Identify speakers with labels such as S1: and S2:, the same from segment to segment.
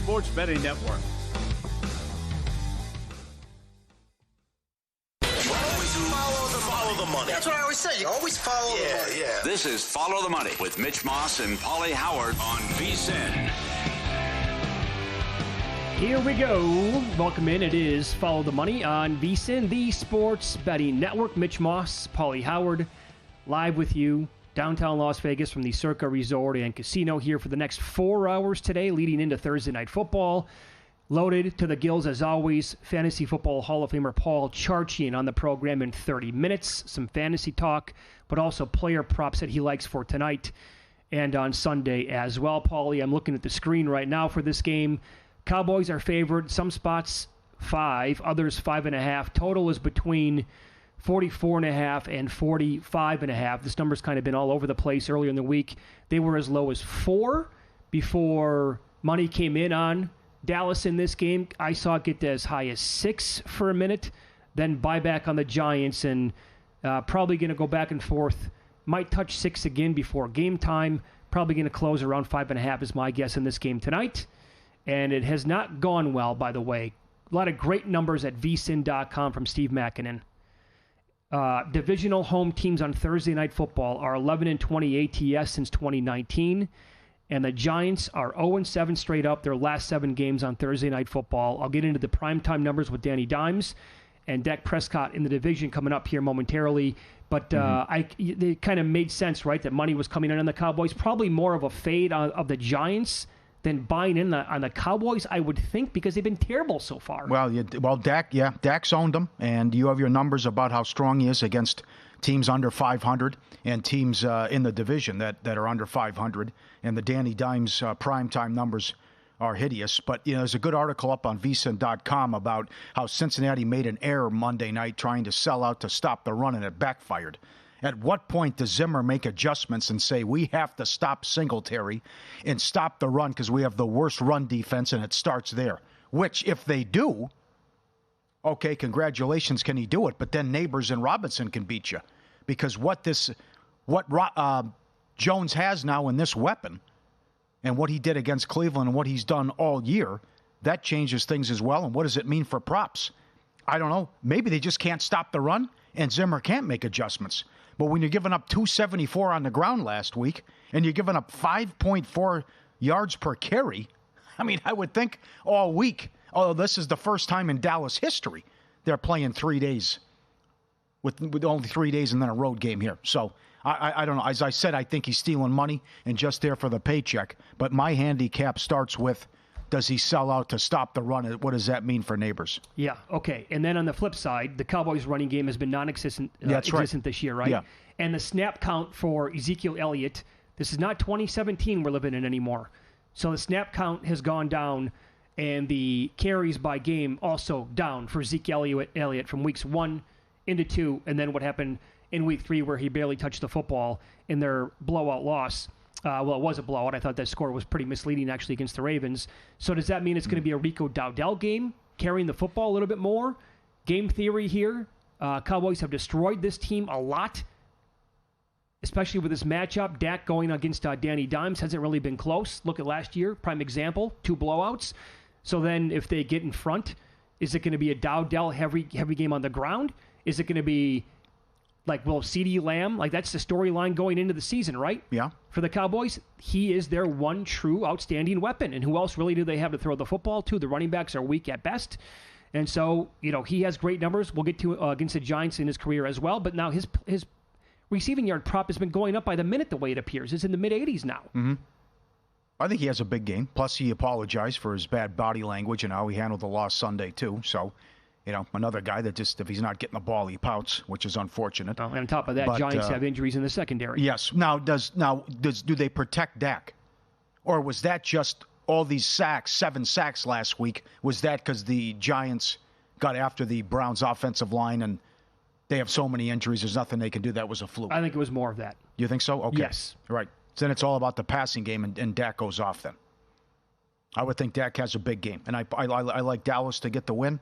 S1: Sports Betting Network.
S2: Follow the money. That's what I always say. You always follow the money.
S3: Yeah.
S4: This is Follow the Money with Mitch Moss and Pauly Howard on VSiN.
S5: Here we go. Welcome in. It is Follow the Money on VSiN, the Sports Betting Network. Mitch Moss, Pauly Howard, live with you downtown Las Vegas from the Circa Resort and Casino here for the next 4 hours today, leading into Thursday Night Football. Loaded to the gills, as always, Fantasy Football Hall of Famer Paul Charchian on the program in 30 minutes. Some fantasy talk, but also player props that he likes for tonight and on Sunday as well. Pauly, I'm looking at the screen right now for this game. Cowboys are favored. Some spots 5, others 5.5. Total is between 44.5 and 45.5. This number's kind of been all over the place earlier in the week. They were as low as 4 before money came in on Dallas in this game. I saw it get to as high as 6 for a minute, then buyback on the Giants, and probably going to go back and forth. Might touch 6 again before game time. Probably going to close around 5.5 is my guess in this game tonight. And it has not gone well, by the way. A lot of great numbers at vsin.com from Steve Makinen. Divisional home teams on Thursday Night Football are 11-20 ATS since 2019. And the Giants are 0-7 straight up their last 7 games on Thursday Night Football. I'll get into the primetime numbers with Danny Dimes and Dak Prescott in the division coming up here momentarily. But it kind of made sense, right, that money was coming in on the Cowboys. Probably more of a fade of the Giants than buying in on the Cowboys, I would think, because they've been terrible so far.
S6: Well, Dak's owned them, and you have your numbers about how strong he is against teams under 500 and teams in the division that are under 500. And the Danny Dimes primetime numbers are hideous. But there's a good article up on VSiN.com about how Cincinnati made an error Monday night trying to sell out to stop the run, and it backfired. At what point does Zimmer make adjustments and say, we have to stop Singletary and stop the run because we have the worst run defense, and it starts there? Which, if they do, okay, congratulations, can he do it? But then Neighbors and Robinson can beat you. Because what Jones has now in this weapon and what he did against Cleveland and what he's done all year, that changes things as well. And what does it mean for props? I don't know. Maybe they just can't stop the run and Zimmer can't make adjustments. But when you're giving up 274 on the ground last week and you're giving up 5.4 yards per carry, I mean, I would think all week, although this is the first time in Dallas history they're playing 3 days with only 3 days and then a road game here. So I don't know. As I said, I think he's stealing money and just there for the paycheck. But my handicap starts with, does he sell out to stop the run? What does that mean for Neighbors?
S5: Yeah, okay. And then on the flip side, the Cowboys' running game has been non-existent this year, right?
S6: Yeah.
S5: And the snap count for Ezekiel Elliott, this is not 2017 we're living in anymore. So the snap count has gone down, and the carries by game also down for Ezekiel Elliott from weeks 1 into 2, and then what happened in week 3 where he barely touched the football in their blowout loss. Well, it was a blowout. I thought that score was pretty misleading, actually, against the Ravens. So does that mean it's going to be a Rico Dowdell game, carrying the football a little bit more? Game theory here. Cowboys have destroyed this team a lot, especially with this matchup. Dak going against Danny Dimes hasn't really been close. Look at last year, prime example, 2 blowouts. So then if they get in front, is it going to be a Dowdell heavy game on the ground? Is it going to be like, well, CeeDee Lamb? Like, that's the storyline going into the season, right?
S6: Yeah.
S5: For the Cowboys, he is their one true outstanding weapon. And who else really do they have to throw the football to? The running backs are weak at best. And so, he has great numbers. We'll get to against the Giants in his career as well. But now his receiving yard prop has been going up by the minute, the way it appears. It's in the mid-80s now.
S6: Mm-hmm. I think he has a big game. Plus, he apologized for his bad body language and how he handled the loss Sunday, too. So, another guy that just, if he's not getting the ball, he pouts, which is unfortunate.
S5: And on top of that, Giants have injuries in the secondary.
S6: Yes. Now, do they protect Dak? Or was that just all these sacks, 7 sacks last week? Was that because the Giants got after the Browns' offensive line and they have so many injuries, there's nothing they can do? That was a fluke.
S5: I think it was more of that.
S6: You think so? Okay.
S5: Yes.
S6: Right. So then it's all about the passing game, and Dak goes off then. I would think Dak has a big game. And I like Dallas to get the win.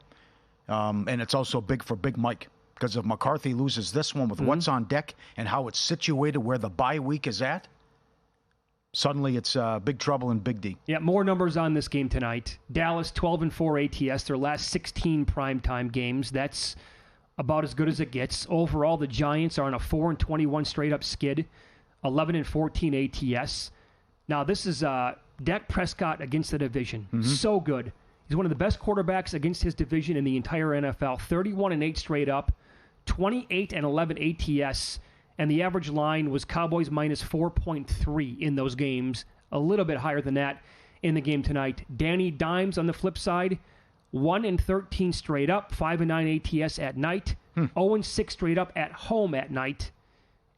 S6: And it's also big for Big Mike. Because if McCarthy loses this one with what's on deck and how it's situated where the bye week is at, Suddenly it's big trouble in Big D.
S5: Yeah, more numbers on this game tonight. Dallas 12-4 ATS, their last 16 primetime games. That's about as good as it gets. Overall, the Giants are on a 4-21 straight-up skid, 11-14 ATS. Now, this is Dak Prescott against the division. So good. He's one of the best quarterbacks against his division in the entire NFL. 31-8 straight up, 28-11 ATS, and the average line was Cowboys minus 4.3 in those games. A little bit higher than that in the game tonight. Danny Dimes on the flip side, 1-13 straight up, 5-9 ATS at night, 0-6 straight up at home at night.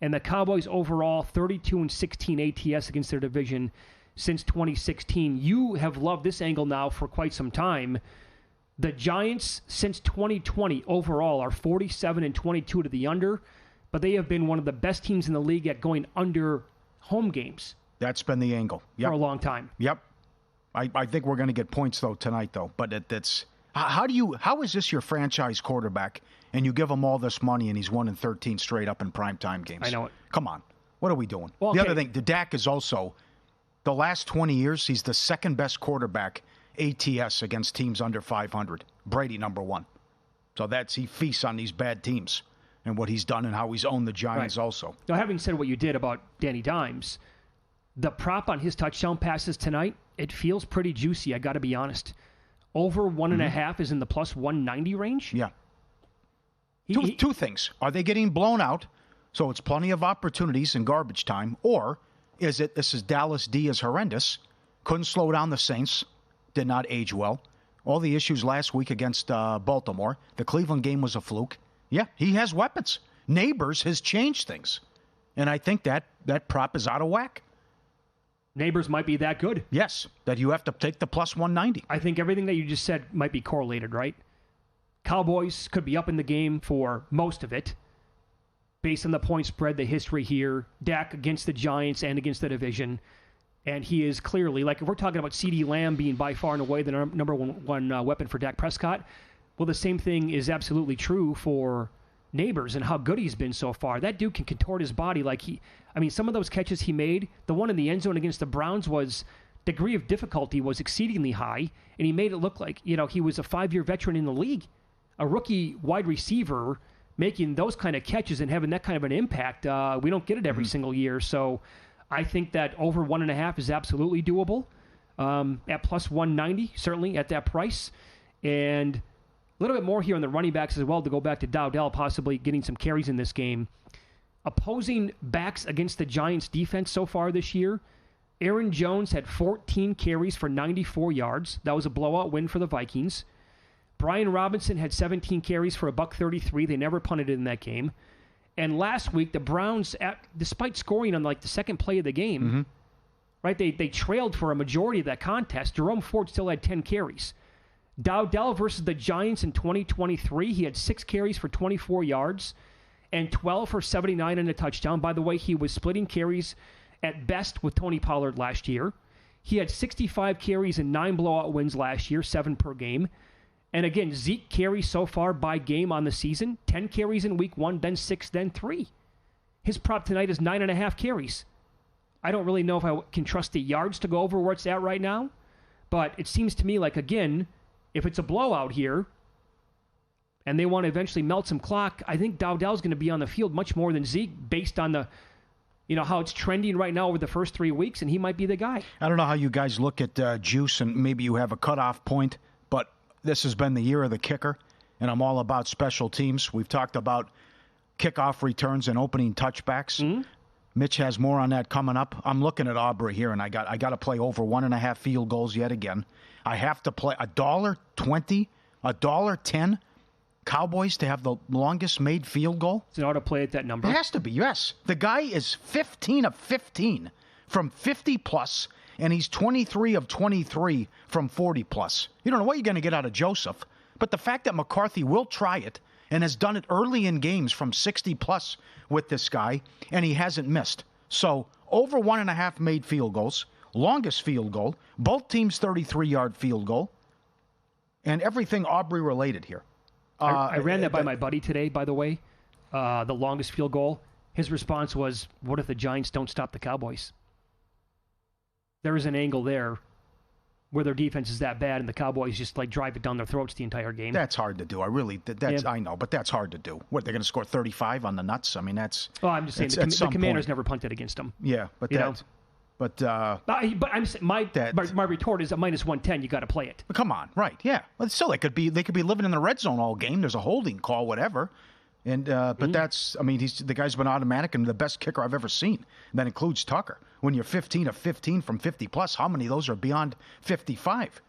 S5: And the Cowboys overall, 32-16 ATS against their division since 2016. You have loved this angle now for quite some time. The Giants, since 2020, overall are 47-22 to the under, but they have been one of the best teams in the league at going under home games.
S6: That's been the angle. Yep.
S5: For a long time.
S6: Yep. I think we're going to get points, though, tonight, though. But it's how is this your franchise quarterback, and you give him all this money, and he's 1-13 straight up in primetime games?
S5: I know it.
S6: Come on. What are we doing?
S5: Well,
S6: the other thing, the Dak is also, the last 20 years, he's the second best quarterback ATS against teams under 500. Brady, number one. So he feasts on these bad teams and what he's done and how he's owned the Giants also.
S5: Now, having said what you did about Danny Dimes, the prop on his touchdown passes tonight, it feels pretty juicy, I got to be honest. Over 1.5 is in the plus 190 range.
S6: Yeah. Two things. Are they getting blown out, so it's plenty of opportunities in garbage time, or is it this is Dallas D is horrendous, couldn't slow down the Saints, did not age well. All the issues last week against Baltimore. The Cleveland game was a fluke. Yeah, he has weapons. Neighbors has changed things. And I think that prop is out of whack.
S5: Neighbors might be that good.
S6: Yes, that you have to take the plus 190.
S5: I think everything that you just said might be correlated, right? Cowboys could be up in the game for most of it. Based on the point spread, the history here, Dak against the Giants and against the division. And he is clearly, like if we're talking about CeeDee Lamb being by far and away the number one weapon for Dak Prescott, well, the same thing is absolutely true for Neighbors and how good he's been so far. That dude can contort his body like some of those catches he made, the one in the end zone against the Browns degree of difficulty was exceedingly high, and he made it look like, he was a 5-year veteran in the league. A rookie wide receiver making those kind of catches and having that kind of an impact, we don't get it every single year. So I think that over 1.5 is absolutely doable at plus 190, certainly at that price. And a little bit more here on the running backs as well to go back to Dowdell possibly getting some carries in this game. Opposing backs against the Giants defense so far this year, Aaron Jones had 14 carries for 94 yards. That was a blowout win for the Vikings. Brian Robinson had 17 carries for $133. They never punted in that game. And last week, the Browns, despite scoring on the second play of the game, right, they trailed for a majority of that contest. Jerome Ford still had 10 carries. Dowdell versus the Giants in 2023, he had 6 carries for 24 yards and 12 for 79 and a touchdown. By the way, he was splitting carries at best with Tony Pollard last year. He had 65 carries and 9 blowout wins last year, 7 per game. And again, Zeke carries so far by game on the season, 10 carries in week 1, then 6, then 3. His prop tonight is 9.5 carries. I don't really know if I can trust the yards to go over where it's at right now, but it seems to me like, again, if it's a blowout here and they want to eventually melt some clock, I think Dowdell's going to be on the field much more than Zeke based on the, how it's trending right now over the first 3 weeks, and he might be the guy.
S6: I don't know how you guys look at juice, and maybe you have a cutoff point, but this has been the year of the kicker, and I'm all about special teams. We've talked about kickoff returns and opening touchbacks. Mitch has more on that coming up. I'm looking at Aubrey here, and I got to play over 1.5 field goals yet again. I have to play $1.20, $1.10 Cowboys to have the longest made field goal.
S5: Is it ought to play at that number?
S6: It has to be, yes. The guy is 15 of 15 from 50 plus, and he's 23 of 23 from 40 plus. You don't know what you're going to get out of Joseph, but the fact that McCarthy will try it and has done it early in games from 60 plus with this guy, and he hasn't missed. So over 1.5 made field goals, longest field goal, both teams 33-yard field goal, and everything Aubrey related here.
S5: I ran that by my buddy today, by the way, the longest field goal. His response was, what if the Giants don't stop the Cowboys? there is an angle there where their defense is that bad and the Cowboys just like drive it down their throats the entire game.
S6: That's hard to do. I know, but that's hard to do. What, they're going to score 35 on the nuts? I mean, that's...
S5: Oh, I'm just saying the Commanders never punted against them.
S6: Yeah, but that's... But
S5: I'm saying my retort is at -110. You got to play it.
S6: Come on, right? Yeah, but still, they could be living in the red zone all game. There's a holding call, whatever. And but that's, I mean, the guy's been automatic and the best kicker I've ever seen. And that includes Tucker. When you're 15 of 15 from 50 plus, how many of those are beyond 55?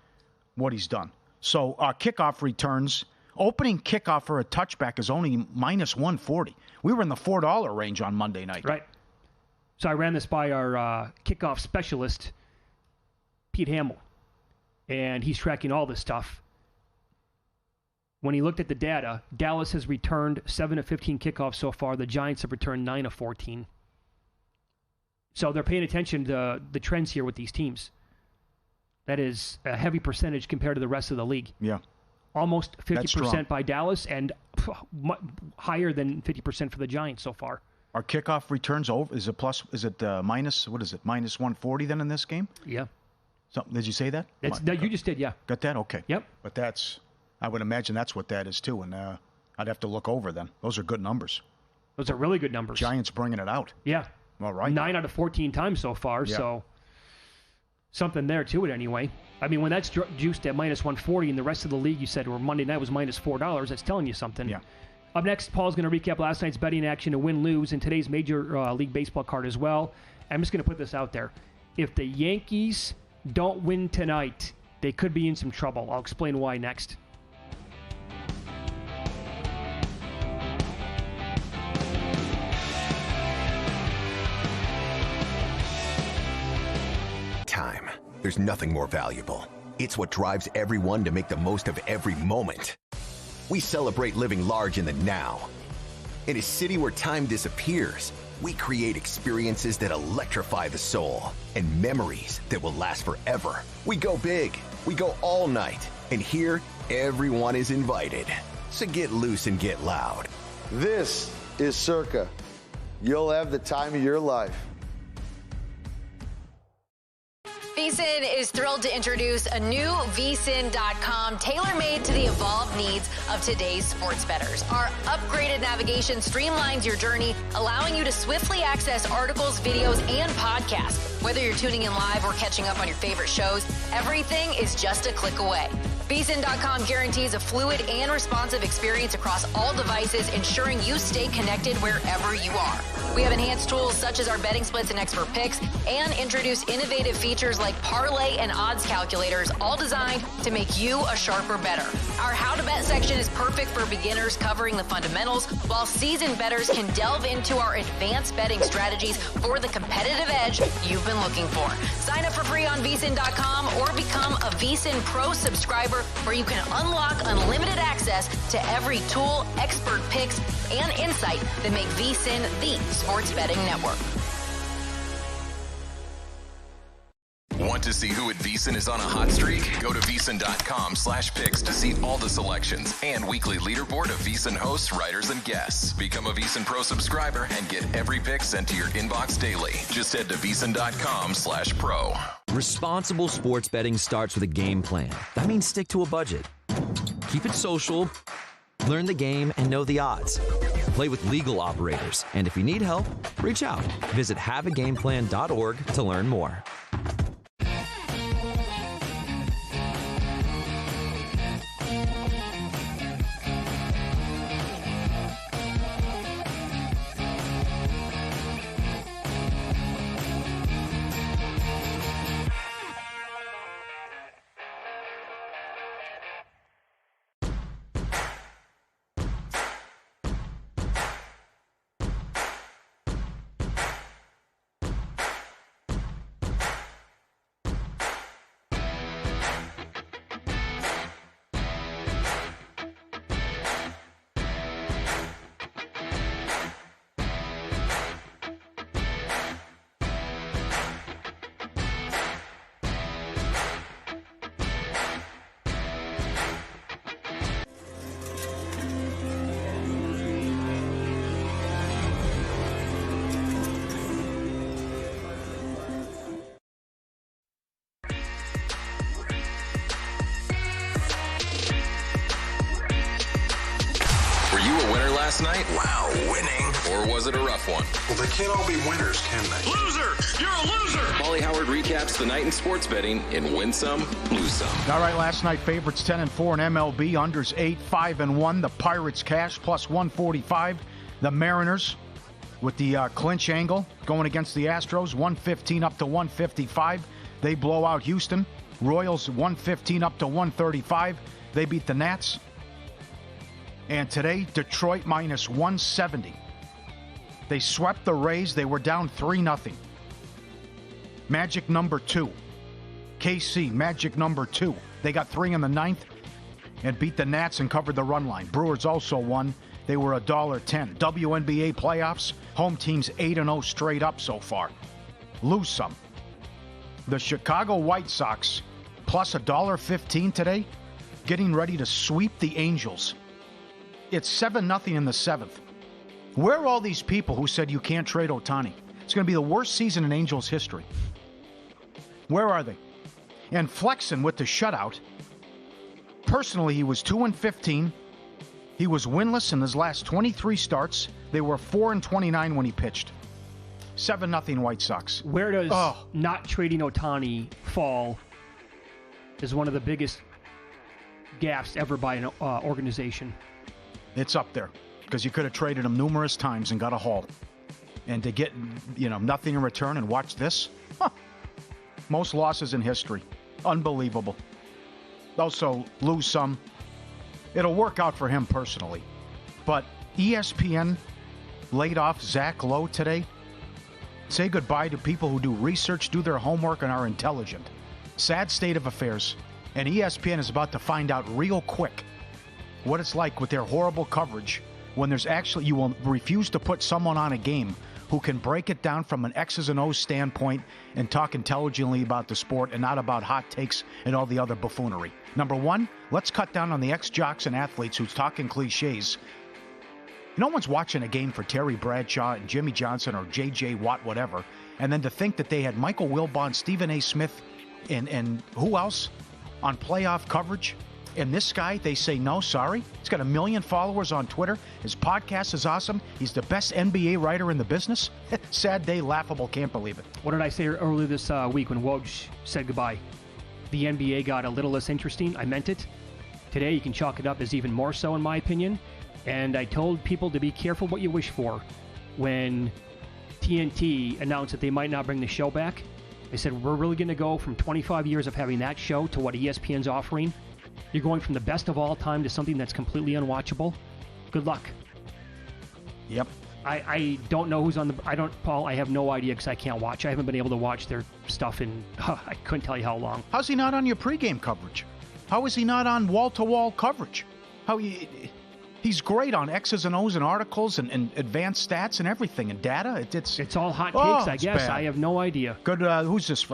S6: What he's done. So kickoff returns. Opening kickoff for a touchback is only -140. We were in the $4 range on Monday night.
S5: Right. So I ran this by our kickoff specialist, Pete Hamill, and he's tracking all this stuff. When he looked at the data, Dallas has returned 7 of 15 kickoffs so far. The Giants have returned 9 of 14. So they're paying attention to the trends here with these teams. That is a heavy percentage compared to the rest of the league.
S6: Yeah.
S5: Almost 50% by Dallas and higher than 50% for the Giants so far.
S6: Our kickoff returns over. Is it minus? What is it? -140 then in this game?
S5: Yeah.
S6: So, did you say that?
S5: You just did, yeah.
S6: Got that? Okay.
S5: Yep.
S6: But I would imagine that's what that is too. And I'd have to look over then. Those are good numbers.
S5: Those are really good numbers.
S6: Giants bringing it out.
S5: Yeah.
S6: All right.
S5: 9 out of 14 times so far. Yeah. So something there to it anyway. I mean, when that's juiced at -140 and the rest of the league, you said, or Monday night was -$4, that's telling you something.
S6: Yeah.
S5: Up next, Paul's going to recap last night's betting action to win-lose and today's Major League Baseball card as well. I'm just going to put this out there. If the Yankees don't win tonight, they could be in some trouble. I'll explain why next.
S1: Time. There's nothing more valuable. It's what drives everyone to make the most of every moment. We celebrate living large in the now. In a city where time disappears, we create experiences that electrify the soul and memories that will last forever. We go big, we go all night, and here, everyone is invited. So get loose and get loud.
S3: This is Circa. You'll have the time of your life.
S7: VSiN is thrilled to introduce a new VSiN.com tailor-made to the evolved needs of today's sports bettors. Our upgraded navigation streamlines your journey, allowing you to swiftly access articles, videos, and podcasts. Whether you're tuning in live or catching up on your favorite shows, everything is just a click away. VSiN.com guarantees a fluid and responsive experience across all devices, ensuring you stay connected wherever you are. We have enhanced tools such as our betting splits and expert picks, and introduce innovative features like parlay and odds calculators, all designed to make you a sharper bettor. Our How to Bet section is perfect for beginners, covering the fundamentals, while seasoned bettors can delve into our advanced betting strategies for the competitive edge you've been looking for. Sign up for free on VSiN.com or become a VSiN Pro subscriber, where you can unlock unlimited access to every tool, expert picks, and insight that make VSiN the sports betting network.
S8: Want to see who at VSiN is on a hot streak? Go to VSiN.com/picks to see all the selections and weekly leaderboard of VSiN hosts, writers, and guests. Become a VSiN Pro subscriber and get every pick sent to your inbox daily. Just head to VSiN.com/pro.
S9: Responsible sports betting starts with a game plan. That means stick to a budget. Keep it social, learn the game, and know the odds. Play with legal operators. And if you need help, reach out. Visit haveagameplan.org to learn more.
S8: last night?
S2: Wow, winning.
S8: Or was it a rough one?
S2: Well, they can't all be winners, can they?
S4: Loser! You're a loser!
S8: Pauly Howard recaps the night in sports betting in Win Some, Lose Some.
S6: All right, last night, favorites 10-4 in MLB, unders 8, 5-1. The Pirates cash plus 145. The Mariners with the clinch angle going against the Astros, 115 up to 155. They blow out Houston. Royals 115 up to 135. They beat the Nats. And today, Detroit minus 170. They swept the Rays. They were down 3-0. Magic number 2. KC, magic number 2. They got 3 in the 9th and beat the Nats and covered the run line. Brewers also won. They were $1.10. WNBA playoffs. Home teams 8-0 straight up so far. Lose some. The Chicago White Sox plus $1.15 today, getting ready to sweep the Angels. It's 7-0 in the 7th. Where are all these people who said you can't trade Ohtani? It's going to be the worst season in Angels history. Where are they? And Flexen with the shutout. Personally, he was 2-15. He was winless in his last 23 starts. They were 4-29 when he pitched. 7-0 White Sox.
S5: Where does not trading Ohtani fall as one of the biggest gaffes ever by an organization?
S6: It's up there because you could have traded him numerous times and got a haul. And to get, nothing in return and watch this? Most losses in history. Unbelievable. Also, lose some. It'll work out for him personally. But ESPN laid off Zach Lowe today. Say goodbye to people who do research, do their homework, and are intelligent. Sad state of affairs. And ESPN is about to find out real quick what it's like with their horrible coverage when there's actually, you will refuse to put someone on a game who can break it down from an X's and O's standpoint and talk intelligently about the sport and not about hot takes and all the other buffoonery. Number one, let's cut down on the ex-jocks and athletes who's talking cliches. No one's watching a game for Terry Bradshaw and Jimmy Johnson or J.J. Watt, whatever, and then to think that they had Michael Wilbon, Stephen A. Smith, and who else on playoff coverage? And this guy, they say, no, sorry. He's got 1 million followers on Twitter. His podcast is awesome. He's the best NBA writer in the business. Sad day, laughable, can't believe it.
S5: What did I say earlier this week when Woj said goodbye? The NBA got a little less interesting. I meant it. Today, you can chalk it up as even more so, in my opinion. And I told people to be careful what you wish for when TNT announced that they might not bring the show back. They said, we're really going to go from 25 years of having that show to what ESPN's offering. You're going from the best of all time to something that's completely unwatchable. Good luck.
S6: Yep.
S5: I don't know who's on the... Paul, I have no idea because I can't watch. I haven't been able to watch their stuff in... I couldn't tell you how long.
S6: How's he not on your pregame coverage? How is he not on wall-to-wall coverage? He's great on X's and O's and articles and advanced stats and everything and data.
S5: It's all hot takes, I guess.
S6: Bad.
S5: I have no idea.
S6: Good. Who's this?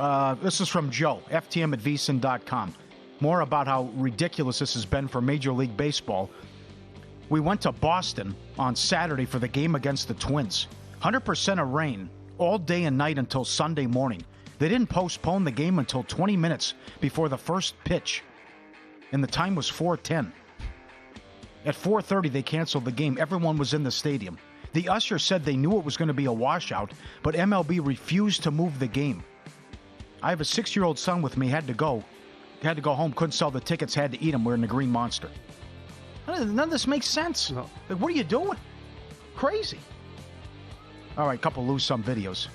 S6: This is from Joe, FTM at VSiN.com. More about how ridiculous this has been for Major League Baseball. We went to Boston on Saturday for the game against the Twins. 100% of rain all day and night until Sunday morning. They didn't postpone the game until 20 minutes before the first pitch, and the time was 4:10. At 4:30, they canceled the game. Everyone was in the stadium. The usher said they knew it was going to be a washout, but MLB refused to move the game. I have a 6-year-old son with me, had to go home, couldn't sell the tickets, had to eat them. We're in the Green Monster. None of this makes sense.
S5: No.
S6: Like, what are you doing? Crazy. All right, couple lose some videos.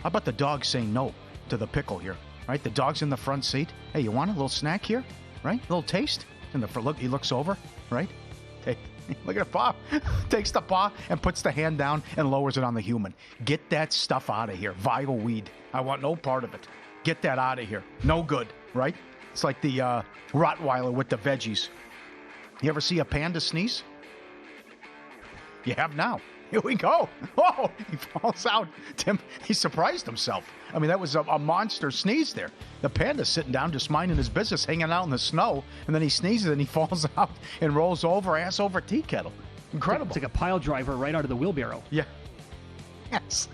S6: How about the dog saying no to the pickle here? Right, the dog's in the front seat. Hey, you want a little snack here? Right, a little taste. And he looks over. Right, hey, look at the paw. Takes the paw and puts the hand down and lowers it on the human. Get that stuff out of here. Vile weed. I want no part of it. Get that out of here. No good. Right? It's like the Rottweiler with the veggies. You ever see a panda sneeze? You have now. Here we go. Oh, he falls out. Tim, he surprised himself. I mean, that was a monster sneeze there. The panda's sitting down, just minding his business, hanging out in the snow, and then he sneezes and he falls out and rolls over, ass over tea kettle. Incredible.
S5: It's like a pile driver right out of the wheelbarrow.
S6: Yeah. Yes.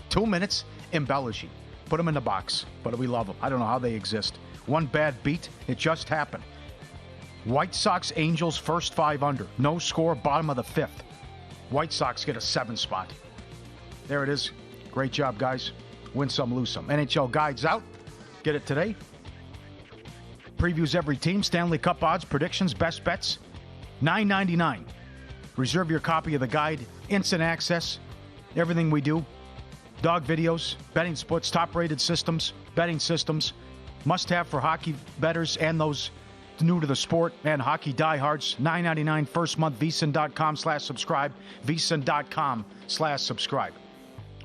S6: 2 minutes, embellishing. Put them in the box. But we love them. I don't know how they exist. One bad beat, it just happened. White Sox, Angels, first 5 under. No score, bottom of the 5th. White Sox get a 7 spot. There it is. Great job, guys. Win some, lose some. NHL Guides out. Get it today. Previews every team. Stanley Cup odds, predictions, best bets. $9.99. Reserve your copy of the guide. Instant access. Everything we do. Dog videos, betting splits, top-rated systems, betting systems. Must-have for hockey bettors and those new to the sport and hockey diehards. $9.99 first month. VSiN.com/subscribe. VSiN.com/subscribe.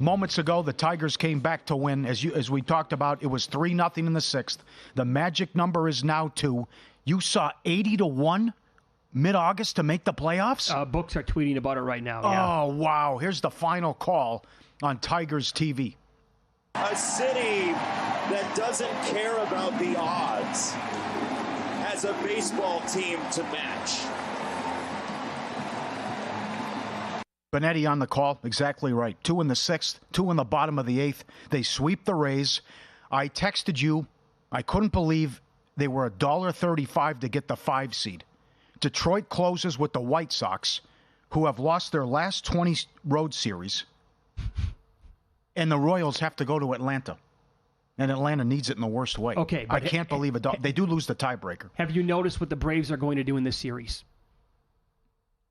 S6: Moments ago, the Tigers came back to win. As we talked about, it was 3-0 in the 6th. The magic number is now 2. You saw 80-1 mid-August to make the playoffs?
S5: Books are tweeting about it right now.
S6: Oh, wow. Here's the final call on Tigers TV.
S10: A city that doesn't care about the odds has a baseball team to match.
S6: Benetti on the call, exactly right. 2 in the 6th, 2 in the bottom of the 8th. They sweep the Rays. I texted you. I couldn't believe they were $1.35 to get the 5 seed. Detroit closes with the White Sox, who have lost their last 20 road series. And the Royals have to go to Atlanta. And Atlanta needs it in the worst way.
S5: Okay,
S6: I can't believe it. They do lose the tiebreaker.
S5: Have you noticed what the Braves are going to do in this series?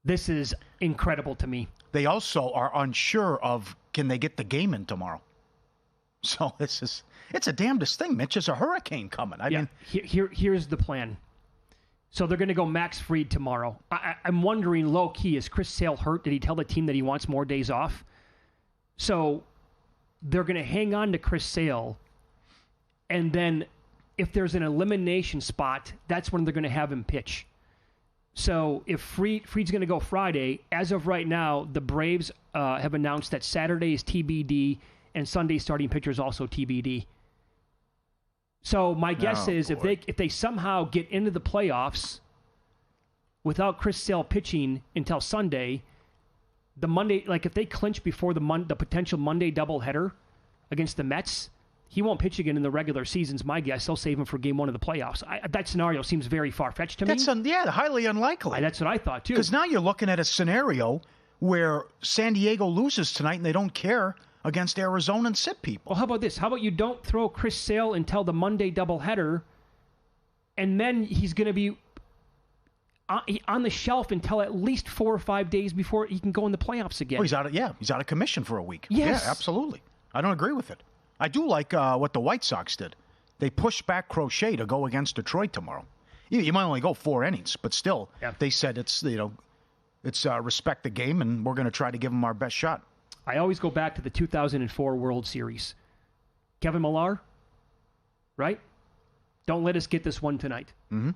S5: This is incredible to me.
S6: They also are unsure of, can they get the game in tomorrow? So it's a damnedest thing, Mitch. There's a hurricane coming. I mean,
S5: here's the plan. So they're going to go Max Fried tomorrow. I'm wondering, low-key, is Chris Sale hurt? Did he tell the team that he wants more days off? So they're going to hang on to Chris Sale, and then if there's an elimination spot, that's when they're going to have him pitch. So if Fried's going to go Friday, as of right now, the Braves have announced that Saturday is TBD and Sunday starting pitcher is also TBD. So my guess is if they somehow get into the playoffs without Chris Sale pitching until Sunday, the Monday, like if they clinch before the potential Monday doubleheader against the Mets, he won't pitch again in the regular season's my guess. They'll save him for game 1 of the playoffs. That scenario seems very far-fetched to me.
S6: That's highly unlikely.
S5: That's what I thought, too.
S6: Because now you're looking at a scenario where San Diego loses tonight and they don't care against Arizona and sit people.
S5: Well, how about this? How about you don't throw Chris Sale until the Monday doubleheader, and then he's going to be on the shelf until at least 4 or 5 days before he can go in the playoffs again.
S6: Oh, he's out of commission for a week.
S5: Yes.
S6: Yeah, absolutely. I don't agree with it. I do like what the White Sox did. They pushed back Crochet to go against Detroit tomorrow. You might only go 4 innings, but still, They said it's respect the game, and we're going to try to give them our best shot.
S5: I always go back to the 2004 World Series. Kevin Millar, right? Don't let us get this one tonight.
S6: Mm-hmm.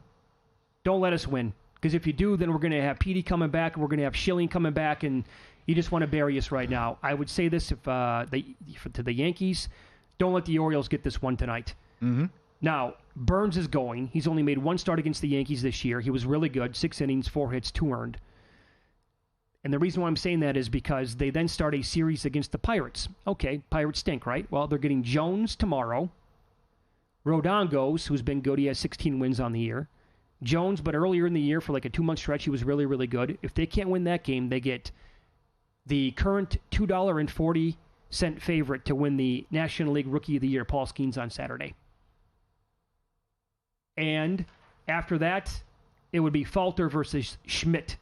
S5: Don't let us win. Because if you do, then we're going to have Petey coming back, and we're going to have Schilling coming back, and you just want to bury us right now. I would say this to the Yankees, don't let the Orioles get this one tonight.
S6: Mm-hmm.
S5: Now, Burns is going. He's only made 1 start against the Yankees this year. He was really good. 6 innings, 4 hits, 2 earned. And the reason why I'm saying that is because they then start a series against the Pirates. Okay, Pirates stink, right? Well, they're getting Jones tomorrow. Rodon goes, who's been good. He has 16 wins on the year. Jones, but earlier in the year, for like a 2-month stretch, he was really, really good. If they can't win that game, they get the current $2.40 favorite to win the National League Rookie of the Year, Paul Skeens, on Saturday. And after that, it would be Falter versus Schmidt,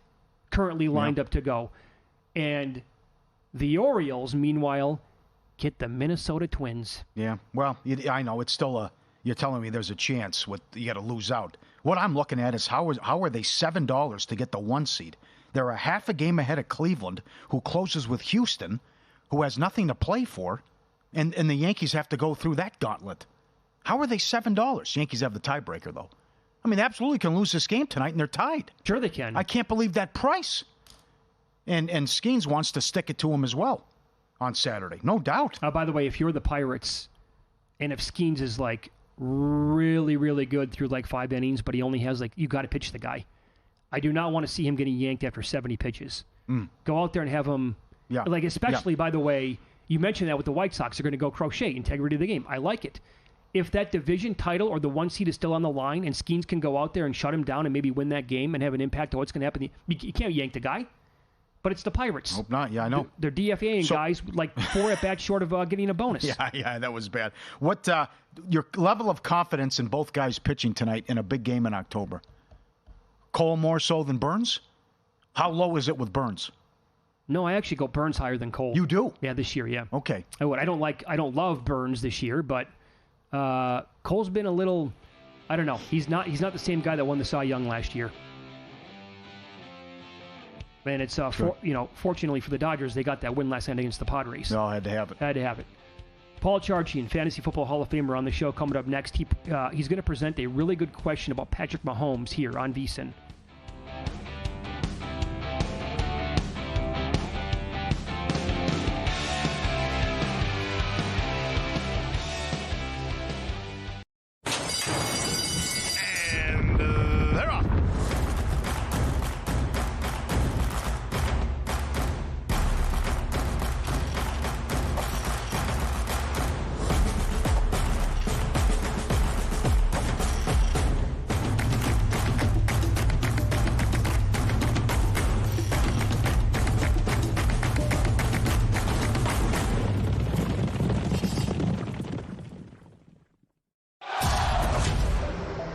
S5: currently lined up to go. And the Orioles, meanwhile, get the Minnesota Twins.
S6: Yeah, well, I know it's still you're telling me there's a chance you got to lose out. What I'm looking at is how are they $7 to get the 1 seed? They're a half a game ahead of Cleveland, who closes with Houston, who has nothing to play for, and the Yankees have to go through that gauntlet. How are they $7? Yankees have the tiebreaker, though. I mean, they absolutely can lose this game tonight, and they're tied.
S5: Sure they can.
S6: I can't believe that price. And Skeens wants to stick it to him as well on Saturday. No doubt.
S5: By the way, if you're the Pirates, and if Skeens is like really, really good through like 5 innings, but he only has you got to pitch the guy. I do not want to see him getting yanked after 70 pitches. Go out there and have him, especially, by the way, you mentioned that with the White Sox, they're going to go Crochet, integrity of the game. I like it. if that division title or the 1 seed is still on the line and Skeens can go out there and shut him down and maybe win that game and have an impact on what's going to happen, you can't yank the guy. But it's the Pirates.
S6: Hope not. Yeah, I know.
S5: They're DFAing guys like 4 at bats short of getting a bonus.
S6: Yeah, that was bad. What your level of confidence in both guys pitching tonight in a big game in October? Cole more so than Burns? How low is it with Burns?
S5: No, I actually go Burns higher than Cole.
S6: You do?
S5: Yeah, this year, yeah.
S6: Okay.
S5: I would. I don't love Burns this year, but Cole's been a little, I don't know. He's not the same guy that won the Cy Young last year. And it's fortunately for the Dodgers, they got that win last night against the Padres.
S6: No, I had to have it.
S5: Had to have it. Paul Charchian, Fantasy Football Hall of Famer, on the show coming up next. He's going to present a really good question about Patrick Mahomes here on VSiN.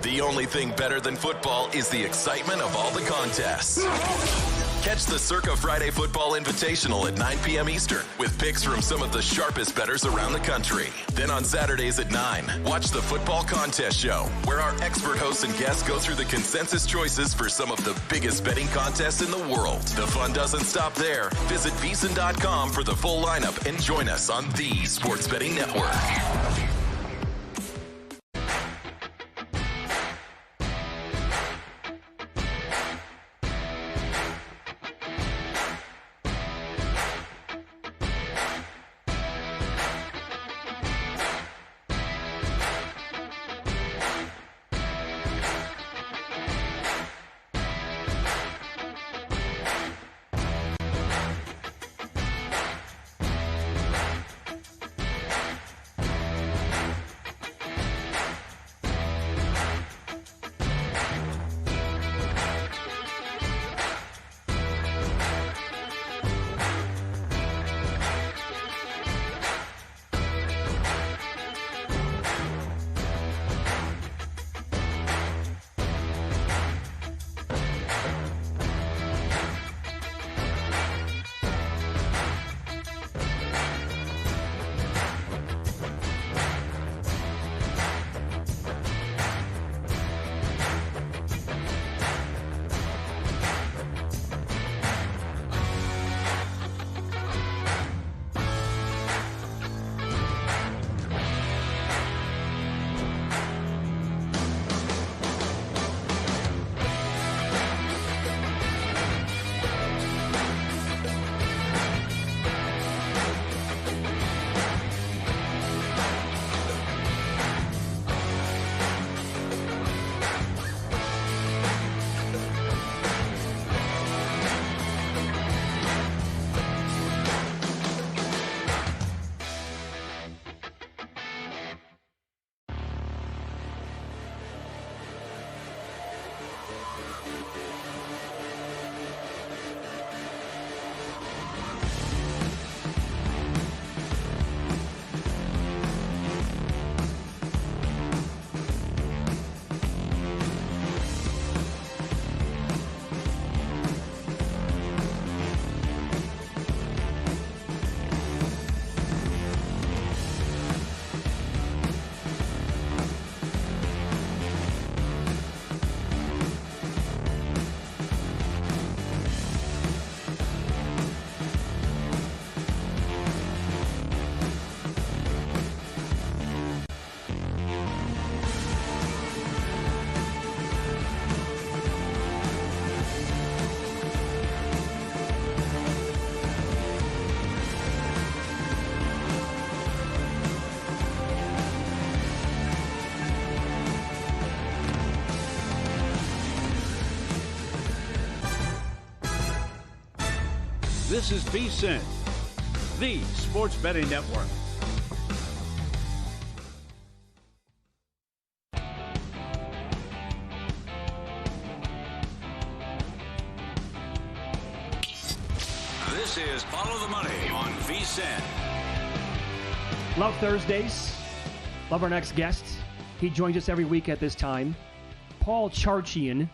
S8: The only thing better than football is the excitement of all the contests. Catch the Circa Friday Football Invitational at 9 p.m. Eastern with picks from some of the sharpest bettors around the country. Then on Saturdays at 9, watch the Football Contest Show, where our expert hosts and guests go through the consensus choices for some of the biggest betting contests in the world. The fun doesn't stop there. Visit VSiN.com for the full lineup and join us on the Sports Betting Network.
S11: This is VSiN, the Sports Betting Network.
S4: This is Follow the Money on VSiN.
S5: Love Thursdays. Love our next guest. He joins us every week at this time. Paul Charchian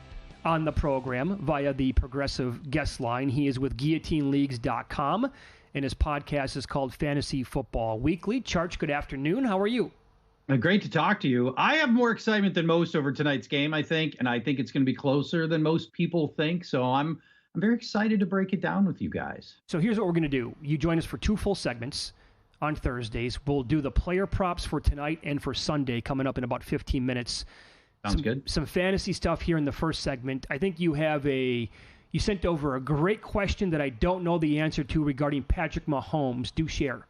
S5: on the program via the Progressive guest line. He is with GuillotineLeagues.com, and his podcast is called Fantasy Football Weekly. Charch, good afternoon. How are you?
S12: Great to talk to you. I have more excitement than most over tonight's game, I think, and I think it's going to be closer than most people think. So I'm very excited to break it down with you guys.
S5: So here's what we're going to do. You join us for 2 full segments on Thursdays. We'll do the player props for tonight and for Sunday coming up in about 15 minutes.
S12: Sounds good.
S5: Some fantasy stuff here in the first segment. I think you sent over a great question that I don't know the answer to regarding Patrick Mahomes. Do share.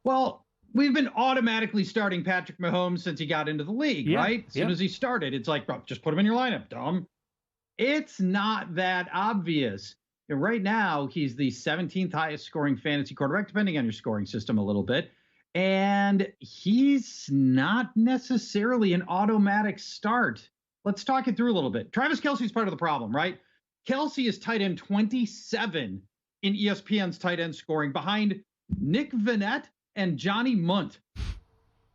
S12: Well, we've been automatically starting Patrick Mahomes since he got into the league, right? As soon as he started, it's like, bro, just put him in your lineup, dumb. It's not that obvious. And right now, he's the 17th highest scoring fantasy quarterback, depending on your scoring system a little bit. And he's not necessarily an automatic start. Let's talk it through a little bit. Travis Kelce's part of the problem, right? Kelce is tight end 27 in ESPN's tight end scoring behind Nick Vannett and Johnny Munt.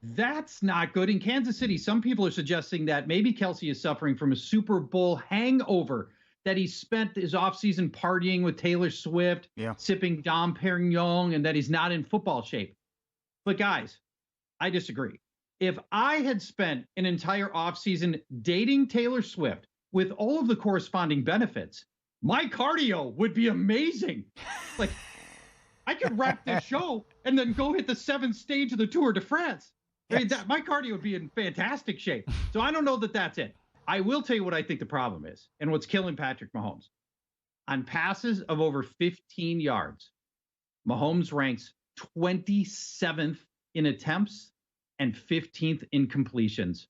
S12: That's not good. In Kansas City, some people are suggesting that maybe Kelce is suffering from a Super Bowl hangover, that he spent his offseason partying with Taylor Swift, sipping Dom Perignon, and that he's not in football shape. But guys, I disagree. If I had spent an entire offseason dating Taylor Swift with all of the corresponding benefits, my cardio would be amazing. Like, I could wrap this show and then go hit the 7th stage of the Tour de France. I mean, my cardio would be in fantastic shape. So I don't know that that's it. I will tell you what I think the problem is and what's killing Patrick Mahomes. On passes of over 15 yards, Mahomes ranks 27th in attempts and 15th in completions.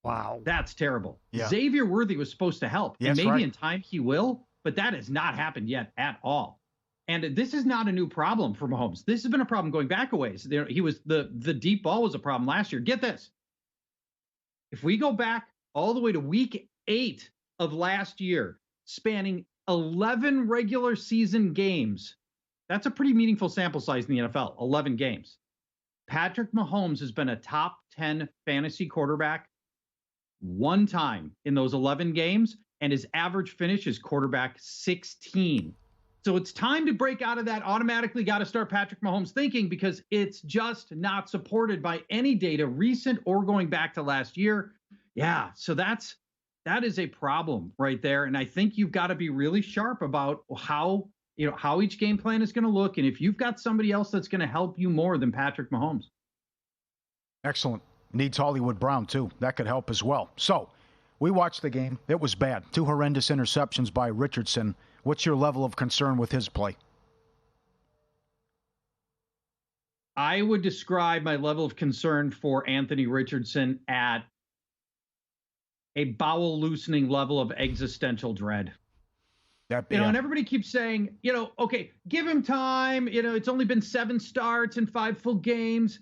S5: Wow.
S12: That's terrible.
S6: Yeah.
S12: Xavier Worthy was supposed to help.
S6: Yes,
S12: and maybe
S6: right.
S12: in time he will, but that has not happened yet at all. And this is not a new problem for Mahomes. This has been a problem going back a ways. He was the deep ball was a problem last year. Get this. If we go back all the way to week 8 of last year, spanning 11 regular season games, that's a pretty meaningful sample size in the NFL, 11 games. Patrick Mahomes has been a top 10 fantasy quarterback one time in those 11 games, and his average finish is quarterback 16. So it's time to break out of that automatically got to start Patrick Mahomes thinking, because it's just not supported by any data, recent or going back to last year. Yeah, so that is a problem right there. And I think you've got to be really sharp about how each game plan is going to look, and if you've got somebody else that's going to help you more than Patrick Mahomes.
S6: Excellent. Needs Hollywood Brown, too. That could help as well. So, we watched the game. It was bad. 2 horrendous interceptions by Richardson. What's your level of concern with his play?
S12: I would describe my level of concern for Anthony Richardson at a bowel-loosening level of existential dread. And everybody keeps saying, okay, give him time. It's only been 7 starts and 5 full games.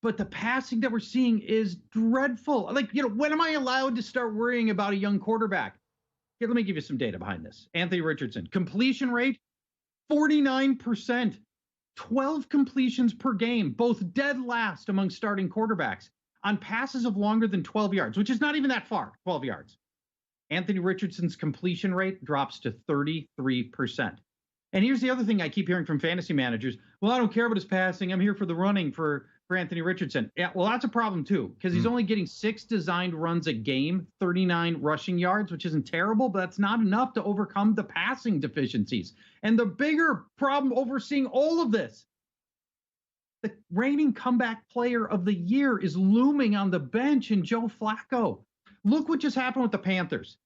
S12: But the passing that we're seeing is dreadful. Like, when am I allowed to start worrying about a young quarterback? Here, let me give you some data behind this. Anthony Richardson, completion rate, 49%, 12 completions per game, both dead last among starting quarterbacks on passes of longer than 12 yards, which is not even that far, 12 yards. Anthony Richardson's completion rate drops to 33%. And here's the other thing I keep hearing from fantasy managers. Well, I don't care about his passing. I'm here for the running for Anthony Richardson. Yeah, well, that's a problem too, because he's only getting 6 designed runs a game, 39 rushing yards, which isn't terrible, but that's not enough to overcome the passing deficiencies. And the bigger problem overseeing all of this, the reigning comeback player of the year is looming on the bench in Joe Flacco. Look what just happened with the Panthers.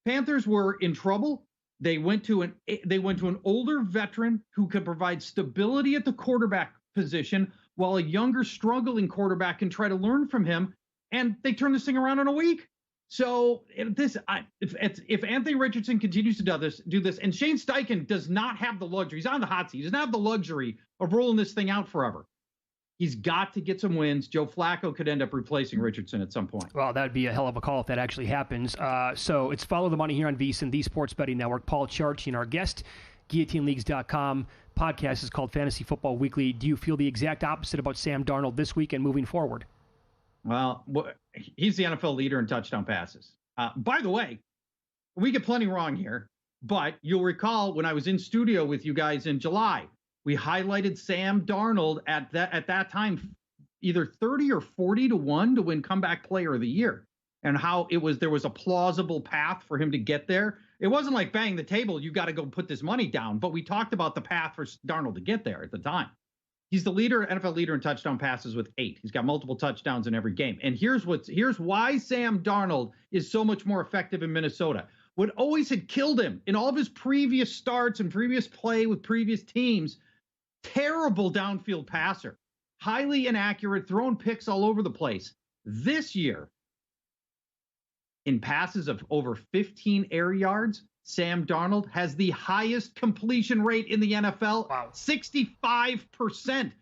S12: Panthers were in trouble. They went to an older veteran who could provide stability at the quarterback position, while a younger, struggling quarterback can try to learn from him, and they turn this thing around in a week. So if Anthony Richardson continues to do this, and Shane Steichen does not have the luxury, he's on the hot seat, he doesn't have the luxury of rolling this thing out forever. He's got to get some wins. Joe Flacco could end up replacing Richardson at some point.
S5: Well, that'd be a hell of a call if that actually happens. So it's Follow the Money here on VSiN, the Sports Betting Network. Paul Charchian, our guest. GuillotineLeagues.com. Podcast is called Fantasy Football Weekly. Do you feel the exact opposite about Sam Darnold this week and moving forward?
S12: Well, he's the NFL leader in touchdown passes. By the way, we get plenty wrong here, but you'll recall when I was in studio with you guys in July, we highlighted Sam Darnold at that time, either 30 or 40 to 1 to win Comeback Player of the Year, and how there was a plausible path for him to get there. It wasn't like bang the table, you got to go put this money down, but we talked about the path for Darnold to get there at the time. He's the NFL leader in touchdown passes with 8. He's got multiple touchdowns in every game. And here's why Sam Darnold is so much more effective in Minnesota. What always had killed him in all of his previous starts and previous play with previous teams, terrible downfield passer, highly inaccurate, throwing picks all over the place. This year, in passes of over 15 air yards, Sam Darnold has the highest completion rate in the NFL, wow. 65%.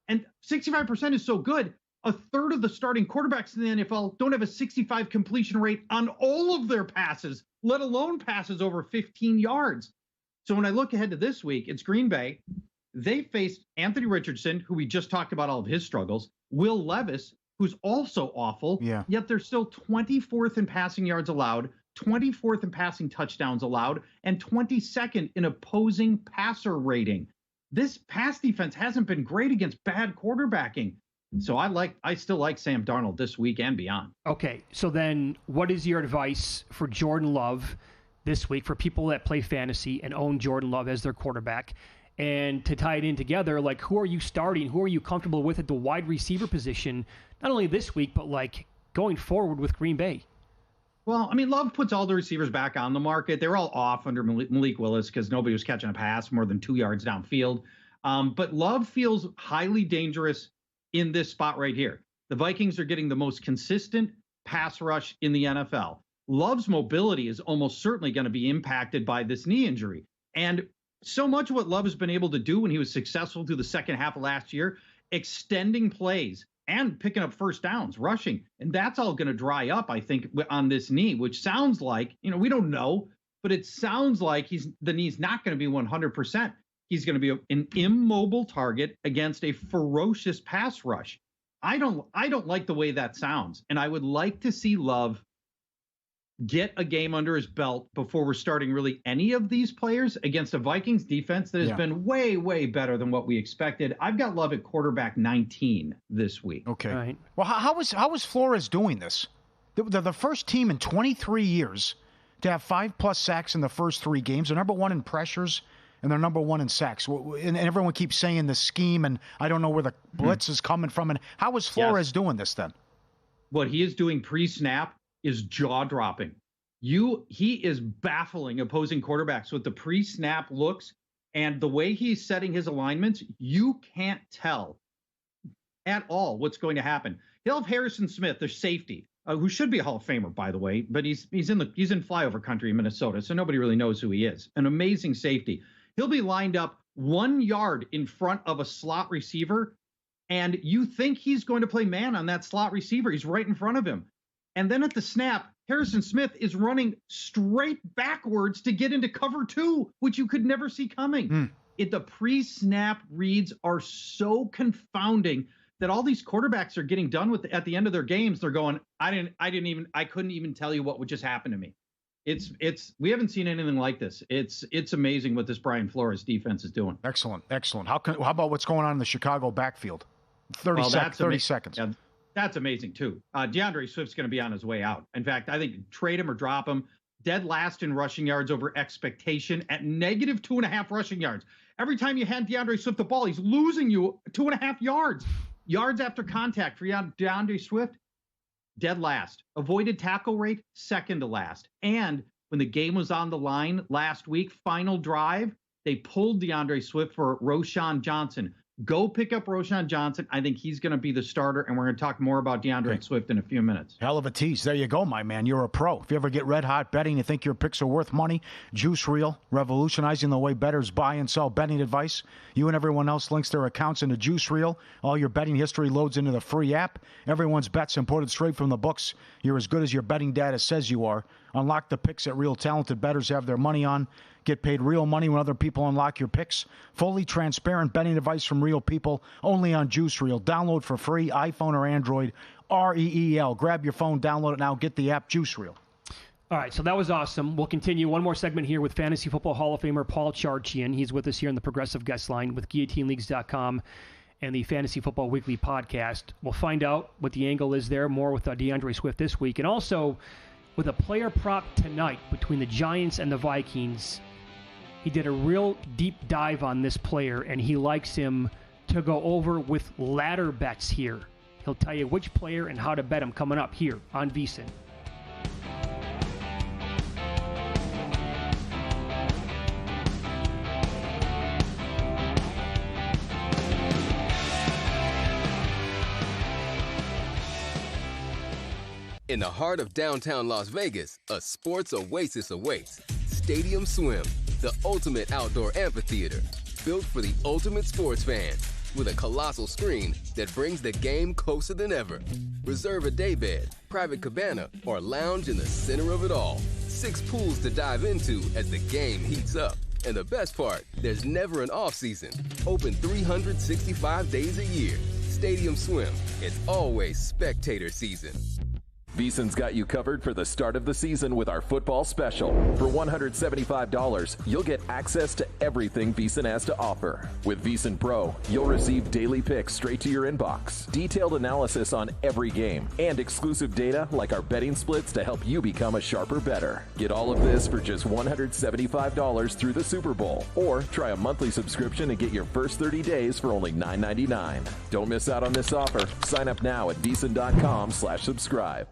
S12: And 65% is so good. A third of the starting quarterbacks in the NFL don't have a 65 completion rate on all of their passes, let alone passes over 15 yards. So when I look ahead to this week, it's Green Bay. They faced Anthony Richardson, who we just talked about all of his struggles, Will Levis, who's also awful, yet they're still 24th in passing yards allowed, 24th in passing touchdowns allowed, and 22nd in opposing passer rating. This pass defense hasn't been great against bad quarterbacking. So I still like Sam Darnold this week and beyond.
S5: Okay, so then what is your advice for Jordan Love this week for people that play fantasy and own Jordan Love as their quarterback? And to tie it in together, like, who are you starting? Who are you comfortable with at the wide receiver position, not only this week, but like going forward with Green Bay?
S12: Well, I mean, Love puts all the receivers back on the market. They were all off under Malik Willis because nobody was catching a pass more than 2 yards downfield. But Love feels highly dangerous in this spot right here. The Vikings are getting the most consistent pass rush in the NFL. Love's mobility is almost certainly going to be impacted by this knee injury. And so much of what Love has been able to do when he was successful through the second half of last year, extending plays and picking up first downs, rushing. And that's all going to dry up, I think, on this knee, which sounds like, we don't know, but it sounds like the knee's not going to be 100%. He's going to be an immobile target against a ferocious pass rush. I don't like the way that sounds. And I would like to see Love get a game under his belt before we're starting really any of these players against a Vikings defense that has been way, way better than what we expected. I've got Love at quarterback 19 this week.
S6: Okay. Right. Well, how is Flores doing this? They're the first team in 23 years to have 5+ sacks in the first 3 games. They're number 1 in pressures, and they're number 1 in sacks. And everyone keeps saying the scheme, and I don't know where the blitz is coming from. And how is Flores doing this then?
S12: What he is doing pre-snap is jaw-dropping. He is baffling opposing quarterbacks with the pre-snap looks, and the way he's setting his alignments, you can't tell at all what's going to happen. He'll have Harrison Smith, their safety, who should be a Hall of Famer, by the way, but he's in flyover country in Minnesota, so nobody really knows who he is. An amazing safety. He'll be lined up 1 yard in front of a slot receiver, and you think he's going to play man on that slot receiver. He's right in front of him. And then at the snap, Harrison Smith is running straight backwards to get into cover 2, which you could never see coming. The pre-snap reads are so confounding that all these quarterbacks are getting done with at the end of their games. They're going, I couldn't even tell you what would just happen to me. We haven't seen anything like this. It's amazing what this Brian Flores defense is doing.
S6: Excellent. How about what's going on in the Chicago backfield? 30 seconds.
S12: Yeah, that's amazing, too. DeAndre Swift's going to be on his way out. In fact, I think trade him or drop him. Dead last in rushing yards over expectation at negative 2.5 rushing yards. Every time you hand DeAndre Swift the ball, he's losing you 2.5 yards. Yards after contact for DeAndre Swift, dead last. Avoided tackle rate, second to last. And when the game was on the line last week, final drive, they pulled DeAndre Swift for Roschon Johnson. Go pick up Roschon Johnson. I think he's going to be the starter, and we're going to talk more about DeAndre Swift in a few minutes.
S6: Hell of a tease. There you go, my man. You're a pro. If you ever get red-hot betting, you think your picks are worth money, Juice Reel, revolutionizing the way bettors buy and sell betting advice. You and everyone else links their accounts into Juice Reel. All your betting history loads into the free app. Everyone's bets imported straight from the books. You're as good as your betting data says you are. Unlock the picks that real talented bettors have their money on. Get paid real money when other people unlock your picks. Fully transparent betting advice from real people, only on Juice Reel. Download for free, iPhone or Android, REEL. Grab your phone, download it now, get the app Juice Reel.
S5: All right, so that was awesome. We'll continue one more segment here with Fantasy Football Hall of Famer Paul Charchian. He's with us here in the Progressive Guest Line with GuillotineLeagues.com and the Fantasy Football Weekly podcast. We'll find out what the angle is there, more with DeAndre Swift this week, and also with a player prop tonight between the Giants and the Vikings. He did a real deep dive on this player, and he likes him to go over with ladder bets here. He'll tell you which player and how to bet him coming up here on VSiN.
S13: In the heart of downtown Las Vegas, a sports oasis awaits. Stadium Swim, the ultimate outdoor amphitheater, built for the ultimate sports fan, with a colossal screen that brings the game closer than ever. Reserve a daybed, private cabana, or lounge in the center of it all. 6 pools to dive into as the game heats up. And the best part, there's never an off-season. Open 365 days a year. Stadium Swim, it's always spectator season.
S14: VSiN's got you covered for the start of the season with our football special. For $175, you'll get access to everything VSiN has to offer. With VSiN Pro, you'll receive daily picks straight to your inbox, detailed analysis on every game, and exclusive data like our betting splits to help you become a sharper bettor. Get all of this for just $175 through the Super Bowl, or try a monthly subscription and get your first 30 days for only $9.99. Don't miss out on this offer. Sign up now at VSiN.com/subscribe.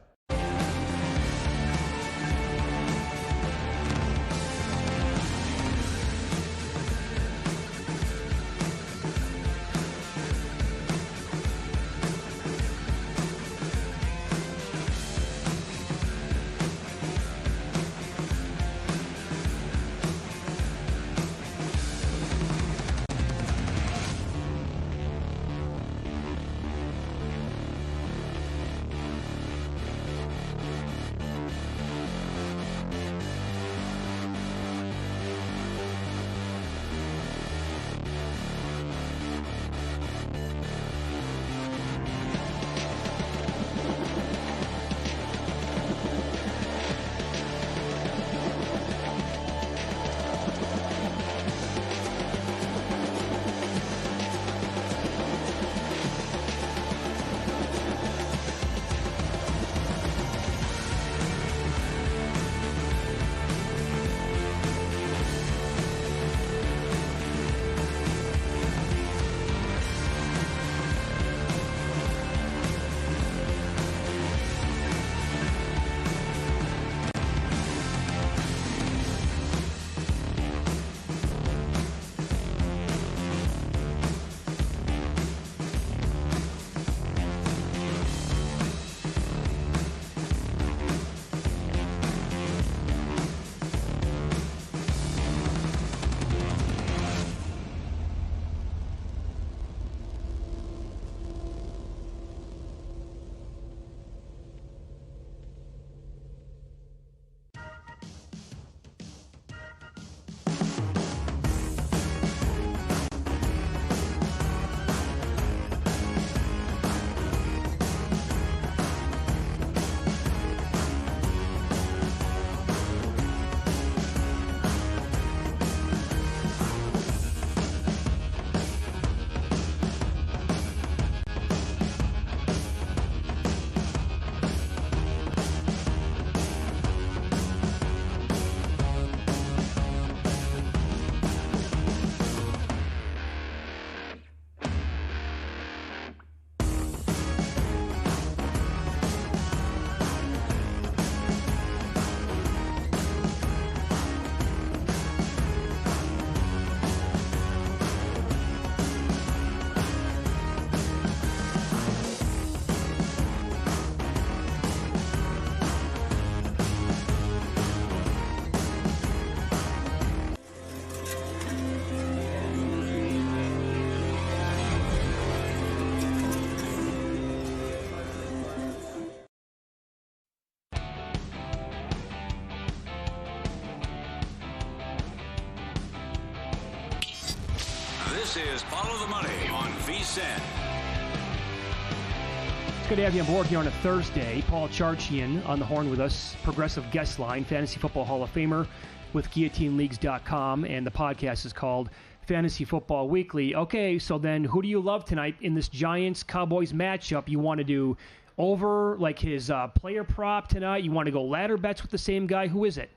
S4: This is Follow the Money on VSiN.
S5: It's good to have you on board here on a Thursday. Paul Charchian on the horn with us, progressive guest line, Fantasy Football Hall of Famer with GuillotineLeagues.com, and the podcast is called Fantasy Football Weekly. Okay, so then who do you love tonight in this Giants-Cowboys matchup? You want to do over like his player prop tonight? You want to go ladder bets with the same guy? Who is it?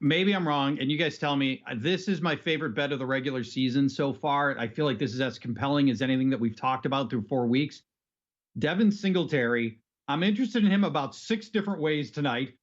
S12: Maybe I'm wrong, and you guys tell me. This is my favorite bet of the regular season so far. I feel like this is as compelling as anything that we've talked about through 4 weeks. Devin Singletary, I'm interested in him about 6 different ways tonight,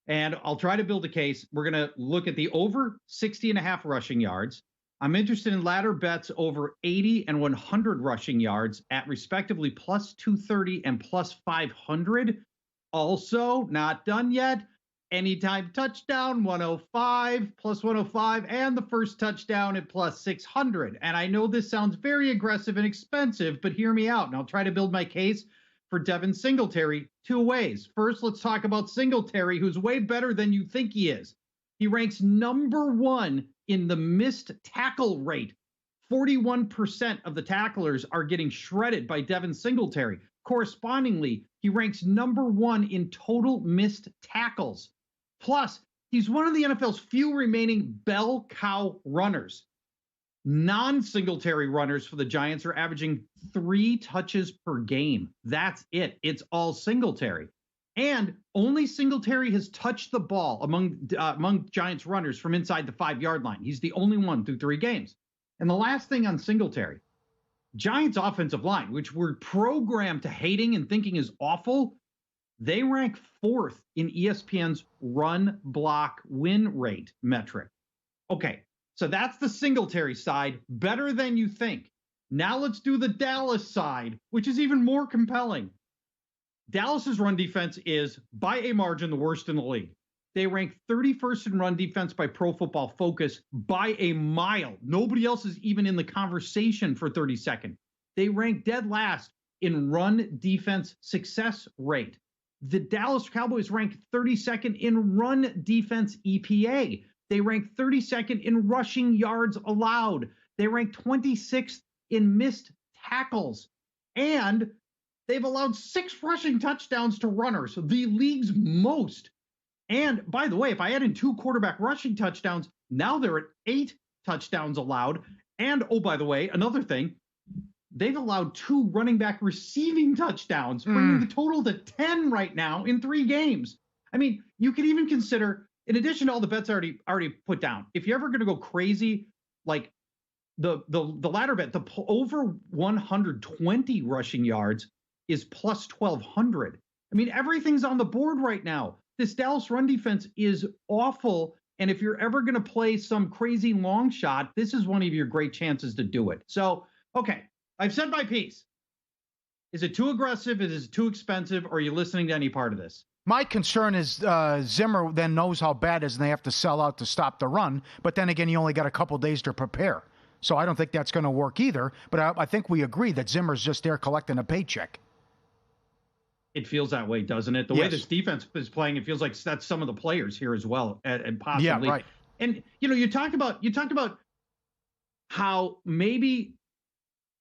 S12: and I'll try to build a case. We're going to look at the over 60.5 rushing yards. I'm interested in ladder bets over 80 and 100 rushing yards at respectively plus 230 and plus 500. Also, not done yet. Anytime touchdown, 105, plus 105, and the first touchdown at plus 600. And I know this sounds very aggressive and expensive, but hear me out, and I'll try to build my case for Devin Singletary 2 ways. First, let's talk about Singletary, who's way better than you think he is. He ranks number 1 in the missed tackle rate. 41% of the tacklers are getting shredded by Devin Singletary. Correspondingly, he ranks number 1 in total missed tackles. Plus, he's one of the NFL's few remaining bell cow runners. Non-Singletary runners for the Giants are averaging 3 touches per game. That's it. It's all Singletary. And only Singletary has touched the ball among Giants runners from inside the 5-yard line. He's the only one through 3 games. And the last thing on Singletary, Giants offensive line, which we're programmed to hating and thinking is awful, they rank 4th in ESPN's run block win rate metric. Okay, so that's the Singletary side, better than you think. Now let's do the Dallas side, which is even more compelling. Dallas's run defense is, by a margin, the worst in the league. They rank 31st in run defense by Pro Football Focus by a mile. Nobody else is even in the conversation for 32nd. They rank dead last in run defense success rate. The Dallas Cowboys rank 32nd in run defense EPA. They rank 32nd in rushing yards allowed. They rank 26th in missed tackles. And they've allowed 6 rushing touchdowns to runners, the league's most. And by the way, if I add in 2 quarterback rushing touchdowns, now they're at 8 touchdowns allowed. And, oh, by the way, another thing, they've allowed 2 running back receiving touchdowns, bringing the total to 10 right now in 3 games. I mean, you could even consider, in addition to all the bets already put down, if you're ever going to go crazy, like the ladder bet, the over 120 rushing yards is plus 1,200. I mean, everything's on the board right now. This Dallas run defense is awful. And if you're ever going to play some crazy long shot, this is one of your great chances to do it. So, okay, I've said my piece. Is it too aggressive? Is it too expensive? Or are you listening to any part of this?
S6: My concern is Zimmer then knows how bad it is and they have to sell out to stop the run. But then again, you only got a couple days to prepare. So I don't think that's going to work either. But I think we agree that Zimmer's just there collecting a paycheck.
S12: It feels that way, doesn't it? The way this defense is playing, it feels like that's some of the players here as well, and possibly.
S6: Yeah, right.
S12: And you talked about how maybe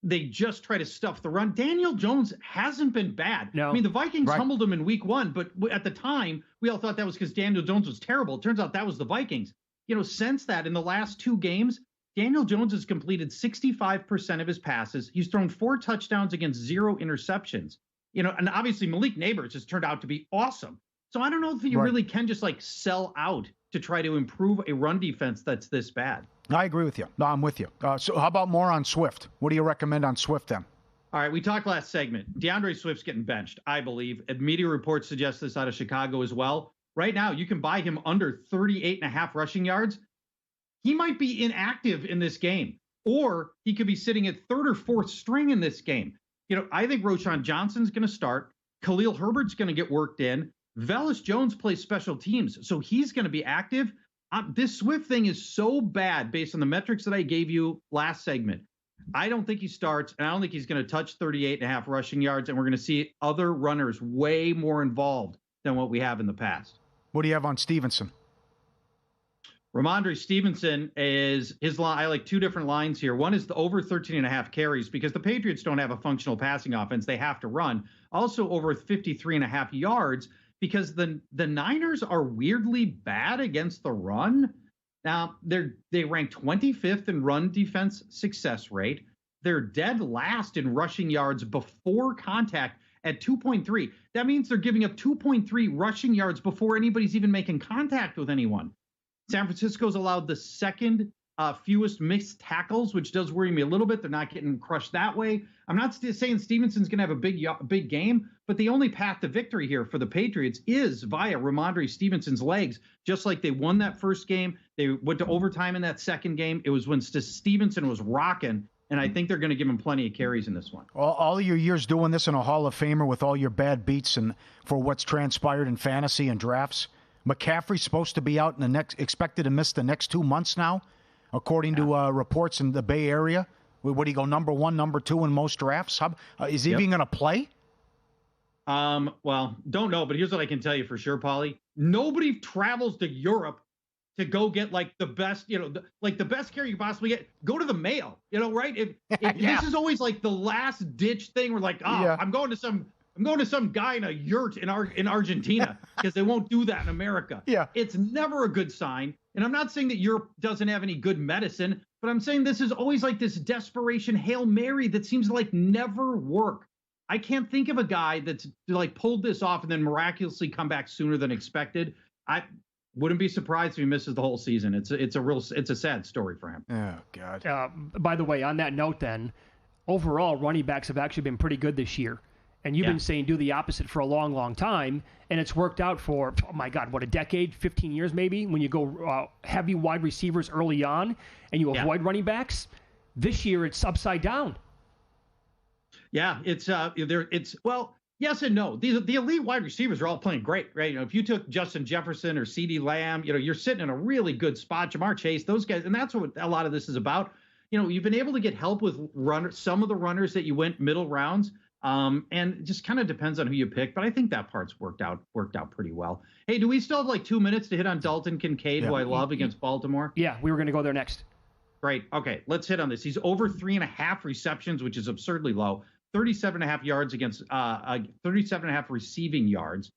S12: they just try to stuff the run. Daniel Jones hasn't been bad.
S5: No.
S12: I mean, the Vikings humbled him in week 1, but at the time we all thought that was because Daniel Jones was terrible. It turns out that was the Vikings. Since that, in the last 2 games, Daniel Jones has completed 65% of his passes. He's thrown 4 touchdowns against 0 interceptions. And obviously Malik Neighbors has turned out to be awesome. So I don't know if you really can just sell out to try to improve a run defense that's this bad.
S6: I agree with you. No, I'm with you. So how about more on Swift? What do you recommend on Swift then?
S12: All right, we talked last segment. DeAndre Swift's getting benched, I believe. And media reports suggest this out of Chicago as well. Right now, you can buy him under 38.5 rushing yards. He might be inactive in this game, or he could be sitting at 3rd or 4th string in this game. I think Roschon Johnson's going to start. Khalil Herbert's going to get worked in. Velus Jones plays special teams, so he's going to be active. This Swift thing is so bad based on the metrics that I gave you last segment. I don't think he starts, and I don't think he's going to touch 38.5 rushing yards, and we're going to see other runners way more involved than what we have in the past.
S6: What do you have on Stevenson?
S12: Ramondre Stevenson is his line. I like two different lines here. One is the over 13.5 carries because the Patriots don't have a functional passing offense. They have to run. Also over 53.5 yards because the Niners are weirdly bad against the run. Now, they rank 25th in run defense success rate. They're dead last in rushing yards before contact at 2.3. That means they're giving up 2.3 rushing yards before anybody's even making contact with anyone. San Francisco's allowed the second fewest missed tackles, which does worry me a little bit. They're not getting crushed that way. I'm not saying Stevenson's going to have a big game, but the only path to victory here for the Patriots is via Ramondre Stevenson's legs. Just like they won that first game, they went to overtime in that second game. It was when Stevenson was rocking, and I think they're going to give him plenty of carries in this one.
S6: All your years doing this in a Hall of Famer with all your bad beats and for what's transpired in fantasy and drafts, McCaffrey's supposed to be out expected to miss the next 2 months now, according to reports in the Bay Area. Would he go number 1, number 2 in most drafts? Is he even going to play?
S12: Well, don't know, but here's what I can tell you for sure, Pauly. Nobody travels to Europe to go get like the best, the best care you can possibly get. Go to the Mayo, right? If This is always like the last ditch thing. We're like, I'm going to some guy in a yurt in Argentina because they won't do that in America.
S6: Yeah.
S12: It's never a good sign. And I'm not saying that Europe doesn't have any good medicine, but I'm saying this is always like this desperation Hail Mary that seems to like never work. I can't think of a guy that's like pulled this off and then miraculously come back sooner than expected. I wouldn't be surprised if he misses the whole season. It's a sad story for him.
S6: Oh God.
S5: By the way, on that note then, overall running backs have actually been pretty good this year. And you've been saying do the opposite for a long, long time, and it's worked out for, oh my God, what, a decade, 15 years maybe, when you go heavy wide receivers early on and you avoid running backs. This year it's upside down.
S12: Yeah, it's yes and no. The elite wide receivers are all playing great, right? If you took Justin Jefferson or CeeDee Lamb, you're sitting in a really good spot. Jamar Chase, those guys, and that's what a lot of this is about. You've been able to get help with some of the runners that you went middle rounds. And it just kind of depends on who you pick, but I think that part's worked out pretty well. Hey, do we still have like 2 minutes to hit on Dalton Kincaid, who I love against Baltimore?
S5: Yeah, we were going to go there next.
S12: Great. Okay, let's hit on this. He's over 3.5 receptions, which is absurdly low. 37.5 yards against 37.5 receiving yards.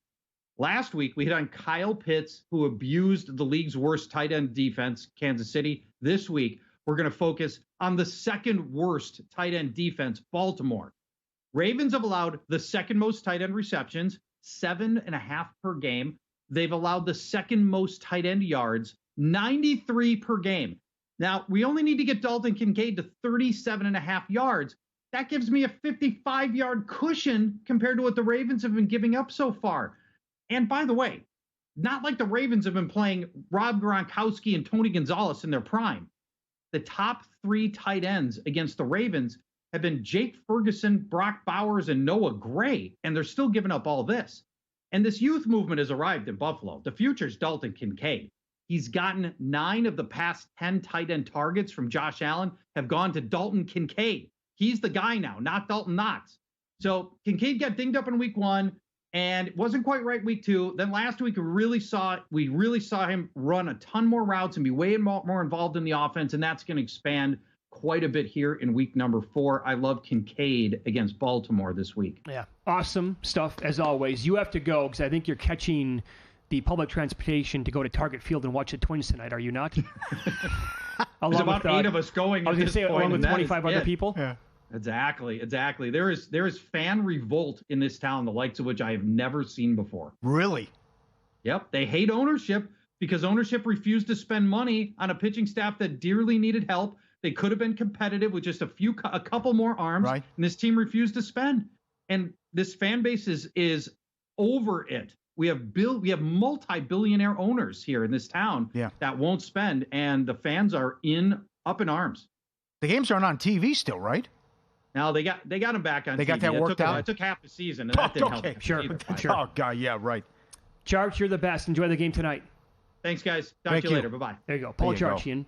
S12: Last week, we hit on Kyle Pitts, who abused the league's worst tight end defense, Kansas City. This week, we're going to focus on the second worst tight end defense, Baltimore. Ravens have allowed the second most tight end receptions, 7.5 per game. They've allowed the second most tight end yards, 93 per game. Now, we only need to get Dalton Kincaid to 37.5 yards. That gives me a 55-yard cushion compared to what the Ravens have been giving up so far. And by the way, not like the Ravens have been playing Rob Gronkowski and Tony Gonzalez in their prime. The top 3 tight ends against the Ravens have been Jake Ferguson, Brock Bowers, and Noah Gray, and they're still giving up all this. And this youth movement has arrived in Buffalo. The future's Dalton Kincaid. He's gotten 9 of the past 10 tight end targets from Josh Allen have gone to Dalton Kincaid. He's the guy now, not Dalton Knox. So Kincaid got dinged up in week 1, and it wasn't quite right week 2. Then last week, we really saw him run a ton more routes and be way more involved in the offense, and that's going to expand quite a bit here in week number 4. I love Kincaid against Baltimore this week.
S5: Yeah, awesome stuff as always. You have to go because I think you're catching the public transportation to go to Target Field and watch the Twins tonight. Are you not?
S12: There's about 8 of us going.
S5: I was going to say along with 25 other people.
S12: Yeah. Exactly. There is fan revolt in this town, the likes of which I have never seen before.
S6: Really?
S12: Yep. They hate ownership because ownership refused to spend money on a pitching staff that dearly needed help. They could have been competitive with just a couple more arms,
S6: right.
S12: And this team refused to spend. And this fan base is over it. We have multi-billionaire owners here in this town that won't spend, and the fans are up in arms.
S6: The games aren't on TV still, right?
S12: No, they got them back on TV.
S6: They got that worked out?
S12: It took half the season, and that didn't help.
S5: Sure.
S6: Oh, God, yeah, right.
S5: Charch, you're the best. Enjoy the game tonight.
S12: Thanks, guys. Talk to you later. Bye-bye.
S5: There you go. Paul Charchian,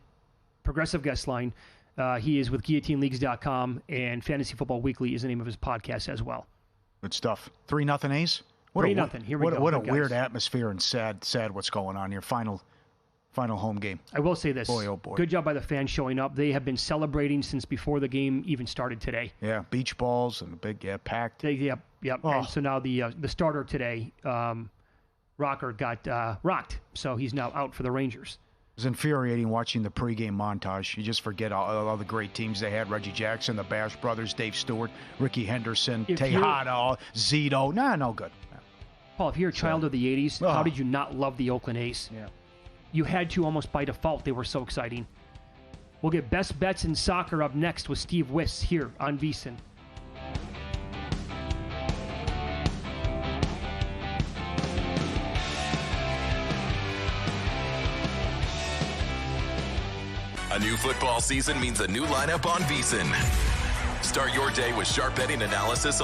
S5: Progressive Guest Line. He is with GuillotineLeagues.com, and Fantasy Football Weekly is the name of his podcast as well.
S6: Good stuff. 3-0 A's?
S5: 3-0. Here we go.
S6: What a weird atmosphere and sad what's going on here. Final final home game.
S5: I will say this.
S6: Boy, oh boy.
S5: Good job by the fans showing up. They have been celebrating since before the game even started today.
S6: Yeah, beach balls and the big, packed.
S5: Yep.
S6: Oh.
S5: And so now the starter today, Rocker, got rocked. So he's now out for the Rangers.
S6: It was infuriating watching the pregame montage. You just forget all the great teams they had. Reggie Jackson, the Bash Brothers, Dave Stewart, Ricky Henderson, Tejada, Zito. No good.
S5: Paul, if you're a child of the 80s, how did you not love the Oakland A's?
S6: Yeah.
S5: You had to almost by default. They were so exciting. We'll get best bets in soccer up next with Steve Wiss here on VSiN.
S8: A new football season means a new lineup on VSiN. Start your day with sharp betting analysis on